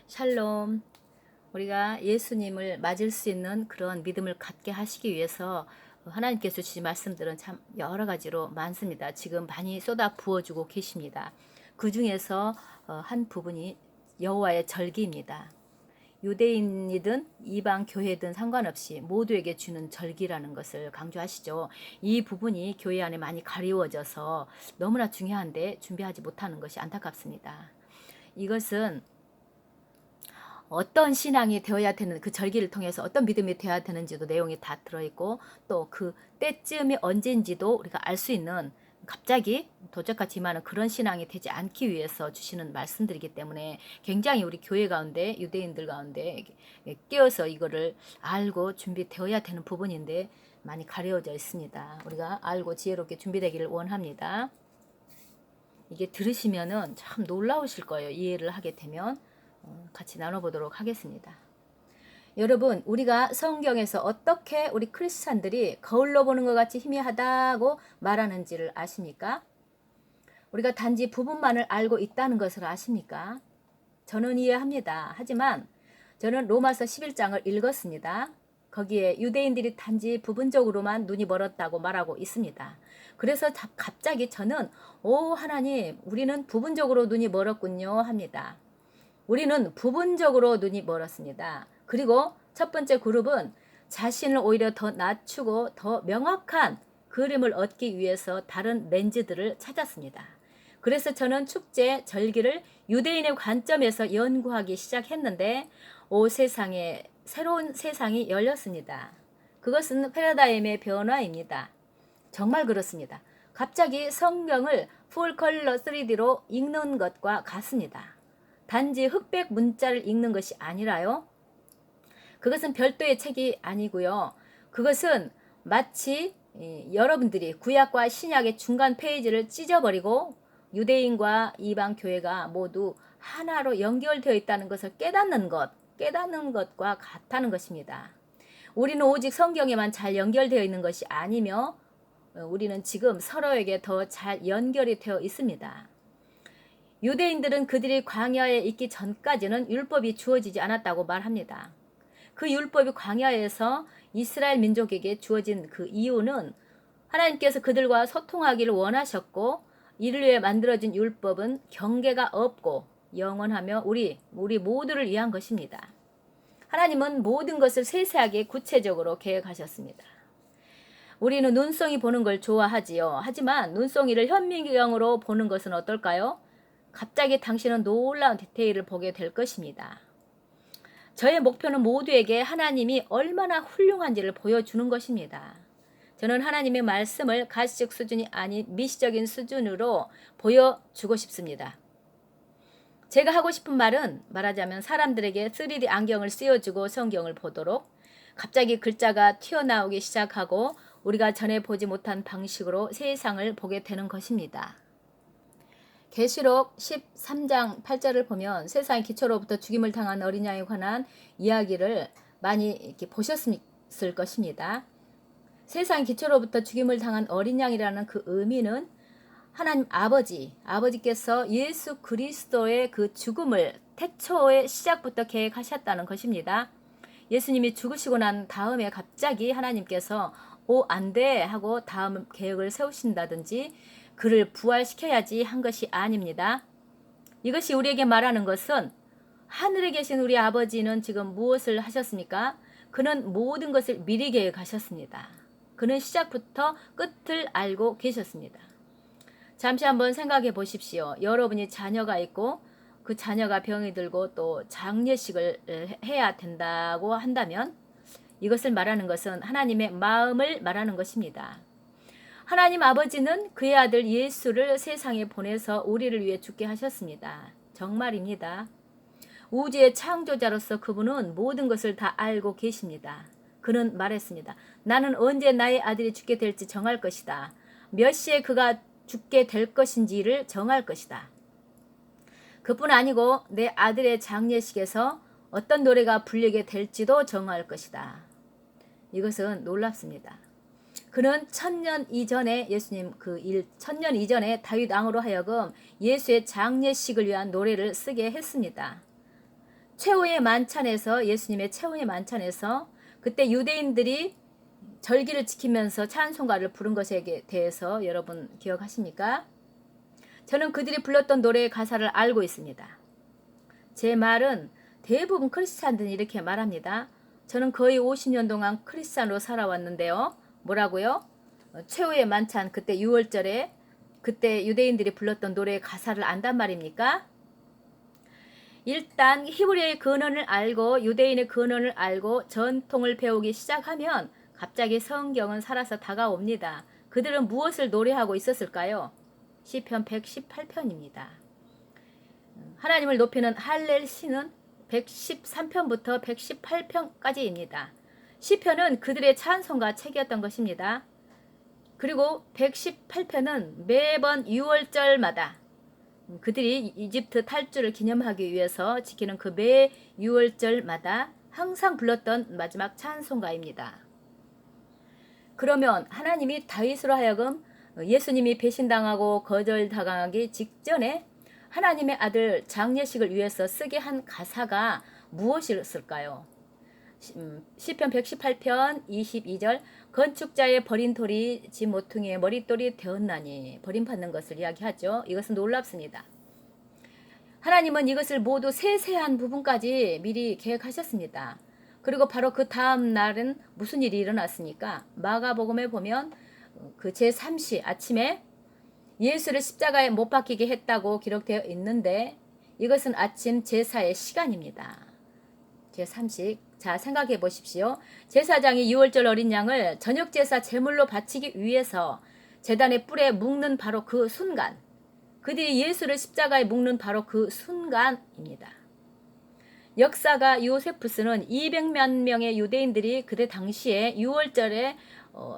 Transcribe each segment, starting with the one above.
샬롬. 우리가 예수님을 맞을 수 있는 그런 믿음을 갖게 하시기 위해서 하나님께서 주신 말씀들은 참 여러 가지로 많습니다. 지금 많이 쏟아 부어주고 계십니다. 그 중에서 한 부분이 여호와의 절기입니다. 유대인이든 이방 교회든 상관없이 모두에게 주는 절기라는 것을 강조하시죠. 이 부분이 교회 안에 많이 가리워져서 너무나 중요한데 준비하지 못하는 것이 안타깝습니다. 이것은 어떤 신앙이 되어야 되는 그 절기를 통해서 어떤 믿음이 되어야 되는지도 내용이 다 들어있고 또 그 때쯤이 언제인지도 우리가 알 수 있는 갑자기 도적같이만은 그런 신앙이 되지 않기 위해서 주시는 말씀들이기 때문에 굉장히 우리 교회 가운데 유대인들 가운데 끼어서 이거를 알고 준비되어야 되는 부분인데 많이 가려져 있습니다. 우리가 알고 지혜롭게 준비되기를 원합니다. 이게 들으시면은 참 놀라우실 거예요. 이해를 하게 되면. 같이 나눠보도록 하겠습니다. 여러분, 우리가 성경에서 어떻게 우리 크리스찬들이 거울로 보는 것 같이 희미하다고 말하는지를 아십니까? 우리가 단지 부분만을 알고 있다는 것을 아십니까? 저는 이해합니다. 하지만 저는 로마서 11장을 읽었습니다. 거기에 유대인들이 단지 부분적으로만 눈이 멀었다고 말하고 있습니다. 그래서 갑자기 저는 오 하나님, 우리는 부분적으로 눈이 멀었군요 합니다. 우리는 부분적으로 눈이 멀었습니다. 그리고 첫 번째 그룹은 자신을 오히려 더 낮추고 더 명확한 그림을 얻기 위해서 다른 렌즈들을 찾았습니다. 그래서 저는 축제, 절기를 유대인의 관점에서 연구하기 시작했는데 세상에 새로운 세상이 열렸습니다. 그것은 패러다임의 변화입니다. 정말 그렇습니다. 갑자기 성경을 풀컬러 3D로 읽는 것과 같습니다. 단지 흑백 문자를 읽는 것이 아니라요. 그것은 별도의 책이 아니고요. 그것은 마치 여러분들이 구약과 신약의 중간 페이지를 찢어버리고 유대인과 이방 교회가 모두 하나로 연결되어 있다는 것을 깨닫는 것과 같다는 것입니다. 우리는 오직 성경에만 잘 연결되어 있는 것이 아니며 우리는 지금 서로에게 더 잘 연결이 되어 있습니다. 유대인들은 그들이 광야에 있기 전까지는 율법이 주어지지 않았다고 말합니다. 그 율법이 광야에서 이스라엘 민족에게 주어진 그 이유는 하나님께서 그들과 소통하기를 원하셨고 이를 위해 만들어진 율법은 경계가 없고 영원하며 우리 모두를 위한 것입니다. 하나님은 모든 것을 세세하게 구체적으로 계획하셨습니다. 우리는 눈송이 보는 걸 좋아하지요. 하지만 눈송이를 현미경으로 보는 것은 어떨까요? 갑자기 당신은 놀라운 디테일을 보게 될 것입니다. 저의 목표는 모두에게 하나님이 얼마나 훌륭한지를 보여주는 것입니다. 저는 하나님의 말씀을 가시적 수준이 아닌 미시적인 수준으로 보여주고 싶습니다. 제가 하고 싶은 말은 말하자면 사람들에게 3D 안경을 씌워주고 성경을 보도록 갑자기 글자가 튀어나오기 시작하고 우리가 전에 보지 못한 방식으로 세상을 보게 되는 것입니다. 계시록 13장 8절을 보면 세상의 기초로부터 죽임을 당한 어린 양에 관한 이야기를 많이 이렇게 보셨을 것입니다. 세상 기초로부터 죽임을 당한 어린 양이라는 그 의미는 하나님 아버지께서 예수 그리스도의 그 죽음을 태초의 시작부터 계획하셨다는 것입니다. 예수님이 죽으시고 난 다음에 갑자기 하나님께서 안 돼 하고 다음 계획을 세우신다든지 그를 부활시켜야지 한 것이 아닙니다. 이것이 우리에게 말하는 것은 하늘에 계신 우리 아버지는 지금 무엇을 하셨습니까? 그는 모든 것을 미리 계획하셨습니다. 그는 시작부터 끝을 알고 계셨습니다. 잠시 한번 생각해 보십시오. 여러분이 자녀가 있고 그 자녀가 병이 들고 또 장례식을 해야 된다고 한다면 이것을 말하는 것은 하나님의 마음을 말하는 것입니다. 하나님 아버지는 그의 아들 예수를 세상에 보내서 우리를 위해 죽게 하셨습니다. 정말입니다. 우주의 창조자로서 그분은 모든 것을 다 알고 계십니다. 그는 말했습니다. 나는 언제 나의 아들이 죽게 될지 정할 것이다. 몇 시에 그가 죽게 될 것인지를 정할 것이다. 그뿐 아니고 내 아들의 장례식에서 어떤 노래가 불리게 될지도 정할 것이다. 이것은 놀랍습니다. 그는 천년 이전에 천년 이전에 다윗 왕으로 하여금 예수의 장례식을 위한 노래를 쓰게 했습니다. 최후의 만찬에서, 예수님의 최후의 만찬에서 그때 유대인들이 절기를 지키면서 찬송가를 부른 것에 대해서 여러분 기억하십니까? 저는 그들이 불렀던 노래의 가사를 알고 있습니다. 제 말은 대부분 크리스찬들이 이렇게 말합니다. 저는 거의 50년 동안 크리스찬으로 살아왔는데요. 뭐라고요? 최후의 만찬, 그때 6월절에 그때 유대인들이 불렀던 노래의 가사를 안단 말입니까? 일단 히브리어의 근원을 알고 유대인의 근원을 알고 전통을 배우기 시작하면 갑자기 성경은 살아서 다가옵니다. 그들은 무엇을 노래하고 있었을까요? 시편 118편입니다. 하나님을 높이는 할렐 시는 113편부터 118편까지입니다. 시편은 그들의 찬송가 책이었던 것입니다. 그리고 118편은 매번 6월절마다 그들이 이집트 탈주를 기념하기 위해서 지키는 그 매 6월절마다 항상 불렀던 마지막 찬송가입니다. 그러면 하나님이 다윗으로 하여금 예수님이 배신당하고 거절당하기 직전에 하나님의 아들 장례식을 위해서 쓰게 한 가사가 무엇이었을까요? 시편 118편 22절 건축자의 버린 돌이 지 모퉁이의 머릿돌이 되었나니 버림받는 것을 이야기하죠. 이것은 놀랍습니다. 하나님은 이것을 모두 세세한 부분까지 미리 계획하셨습니다. 그리고 바로 그 다음 날은 무슨 일이 일어났습니까? 마가복음에 보면 그 제3시 아침에 예수를 십자가에 못 박히게 했다고 기록되어 있는데 이것은 아침 제사의 시간입니다. 제3식. 자, 생각해 보십시오. 제사장이 6월절 어린 양을 저녁 제사 제물로 바치기 위해서 제단의 뿔에 묶는 바로 그 순간, 그들이 예수를 십자가에 묶는 바로 그 순간입니다. 역사가 요세푸스는 200만 명의 유대인들이 그때 당시에 6월절에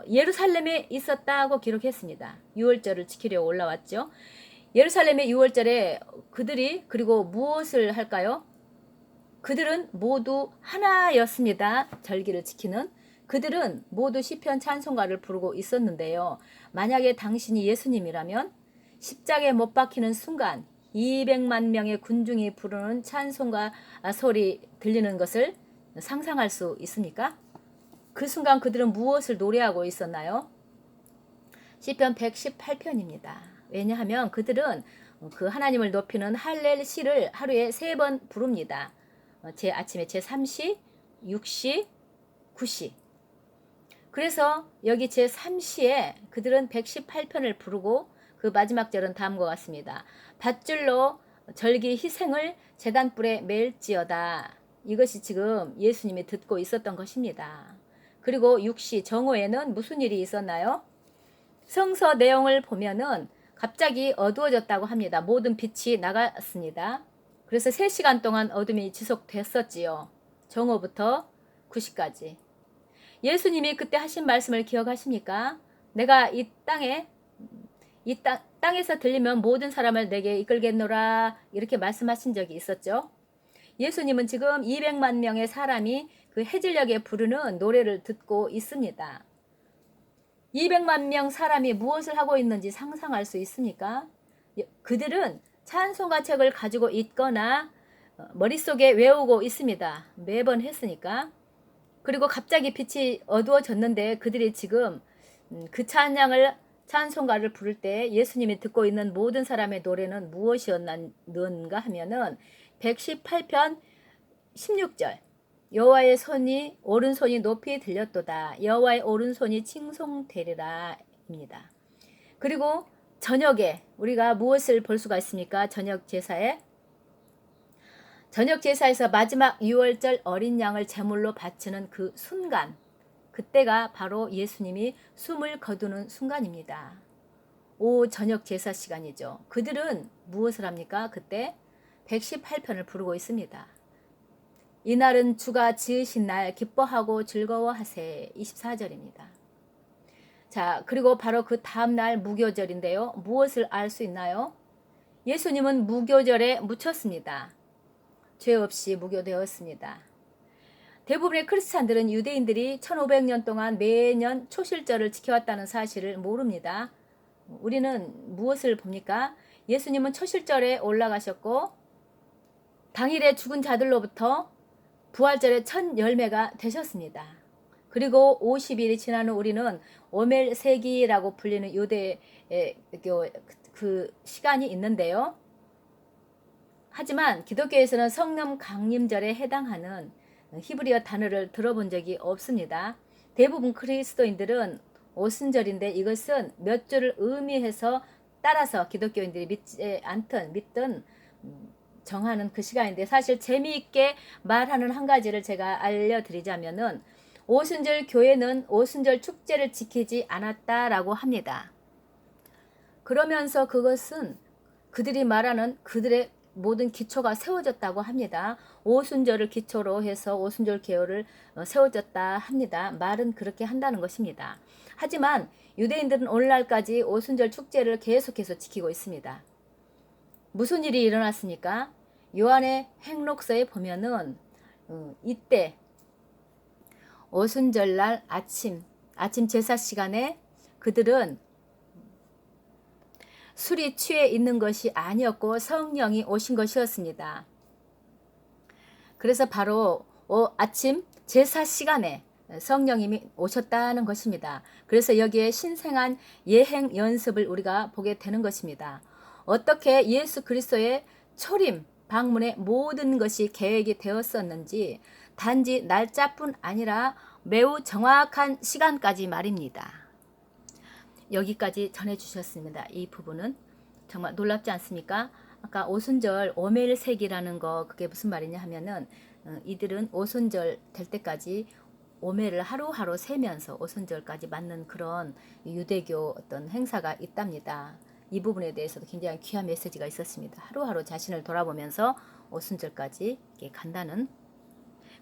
예루살렘에 있었다고 기록했습니다. 6월절을 지키려고 올라왔죠. 예루살렘의 6월절에 그들이 그리고 무엇을 할까요? 그들은 모두 하나였습니다. 절기를 지키는 그들은 모두 시편 찬송가를 부르고 있었는데요. 만약에 당신이 예수님이라면 십자가에 못 박히는 순간 200만 명의 군중이 부르는 찬송가 소리 들리는 것을 상상할 수 있습니까? 그 순간 그들은 무엇을 노래하고 있었나요? 시편 118편입니다. 왜냐하면 그들은 그 하나님을 높이는 할렐 시를 하루에 3번 부릅니다. 아침에 제3시, 6시, 9시. 그래서 여기 제3시에 그들은 118편을 부르고 그 마지막 절은 다음과 같습니다. 밧줄로 절기 희생을 제단불에 맬지어다. 이것이 지금 예수님이 듣고 있었던 것입니다. 그리고 6시 정오에는 무슨 일이 있었나요? 성서 내용을 보면은 갑자기 어두워졌다고 합니다. 모든 빛이 나갔습니다. 그래서 3시간 동안 어둠이 지속됐었지요. 정오부터 9시까지. 예수님이 그때 하신 말씀을 기억하십니까? 내가 이 땅에서 들리면 모든 사람을 내게 이끌겠노라 이렇게 말씀하신 적이 있었죠. 예수님은 지금 200만 명의 사람이 그 해질녘에 부르는 노래를 듣고 있습니다. 200만 명 사람이 무엇을 하고 있는지 상상할 수 있습니까? 그들은 찬송가 책을 가지고 있거나 머릿속에 외우고 있습니다. 매번 했으니까. 그리고 갑자기 빛이 어두워졌는데 그들이 지금 그 찬송가를 부를 때 예수님이 듣고 있는 모든 사람의 노래는 무엇이었는가 하면은 118편 16절 여호와의 오른손이 높이 들렸도다. 여호와의 오른손이 칭송되리라 입니다. 그리고 저녁에 우리가 무엇을 볼 수가 있습니까? 저녁 제사에서 마지막 6월절 어린 양을 제물로 바치는 그 순간, 그때가 바로 예수님이 숨을 거두는 순간입니다. 저녁 제사 시간이죠. 그들은 무엇을 합니까? 그때 118편을 부르고 있습니다. 이날은 주가 지으신 날 기뻐하고 즐거워하세. 24절입니다. 자, 그리고 바로 그 다음날 무교절인데요. 무엇을 알 수 있나요? 예수님은 무교절에 묻혔습니다. 죄 없이 무교되었습니다. 대부분의 크리스찬들은 유대인들이 1500년 동안 매년 초실절을 지켜왔다는 사실을 모릅니다. 우리는 무엇을 봅니까? 예수님은 초실절에 올라가셨고 당일에 죽은 자들로부터 부활절의 첫 열매가 되셨습니다. 그리고 50일이 지난 후 우리는 오멜세기라고 불리는 유대의 그 시간이 있는데요. 하지만 기독교에서는 성령 강림절에 해당하는 히브리어 단어를 들어본 적이 없습니다. 대부분 그리스도인들은 오순절인데 이것은 몇 주를 의미해서 따라서 기독교인들이 믿지 않든 믿든 정하는 그 시간인데, 사실 재미있게 말하는 한 가지를 제가 알려드리자면은 오순절 교회는 오순절 축제를 지키지 않았다라고 합니다. 그러면서 그것은 그들이 말하는 그들의 모든 기초가 세워졌다고 합니다. 오순절을 기초로 해서 오순절 계율을 세워졌다 합니다. 말은 그렇게 한다는 것입니다. 하지만 유대인들은 오늘날까지 오순절 축제를 계속해서 지키고 있습니다. 무슨 일이 일어났습니까? 요한의 행록서에 보면은 이때 오순절날 아침 제사 시간에 그들은 술이 취해 있는 것이 아니었고 성령이 오신 것이었습니다. 그래서 바로 아침 제사 시간에 성령님이 오셨다는 것입니다. 그래서 여기에 신생한 예행 연습을 우리가 보게 되는 것입니다. 어떻게 예수 그리스도의 초림 방문의 모든 것이 계획이 되었었는지, 단지 날짜뿐 아니라 매우 정확한 시간까지 말입니다. 여기까지 전해주셨습니다. 이 부분은 정말 놀랍지 않습니까? 아까 오순절 오멜색이라는 거, 그게 무슨 말이냐 하면은 이들은 오순절 될 때까지 오멜을 하루하루 세면서 오순절까지 맞는 그런 유대교 어떤 행사가 있답니다. 이 부분에 대해서도 굉장히 귀한 메시지가 있었습니다. 하루하루 자신을 돌아보면서 오순절까지 간다는.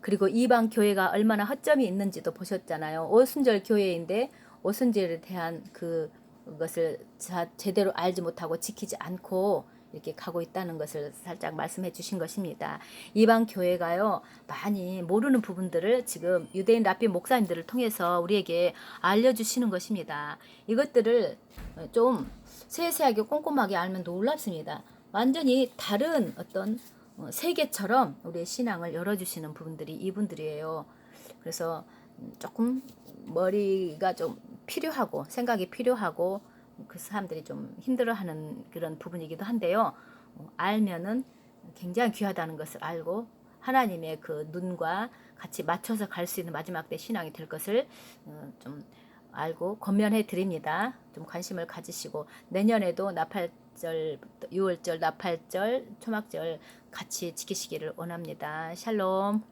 그리고 이방 교회가 얼마나 허점이 있는지도 보셨잖아요. 오순절 교회인데 오순절에 대한 그것을 제대로 알지 못하고 지키지 않고 이렇게 가고 있다는 것을 살짝 말씀해 주신 것입니다. 이방 교회가요, 많이 모르는 부분들을 지금 유대인 랍비 목사님들을 통해서 우리에게 알려주시는 것입니다. 이것들을 좀 세세하게 꼼꼼하게 알면 놀랍습니다. 완전히 다른 어떤 세계처럼 우리의 신앙을 열어주시는 부분들이 이분들이에요. 그래서 조금 머리가 좀 필요하고 생각이 필요하고 그 사람들이 좀 힘들어하는 그런 부분이기도 한데요. 알면은 굉장히 귀하다는 것을 알고 하나님의 그 눈과 같이 맞춰서 갈 수 있는 마지막 때 신앙이 될 것을 좀 알고 권면해 드립니다. 좀 관심을 가지시고 내년에도 나팔절, 6월절, 나팔절, 초막절 같이 지키시기를 원합니다. 샬롬.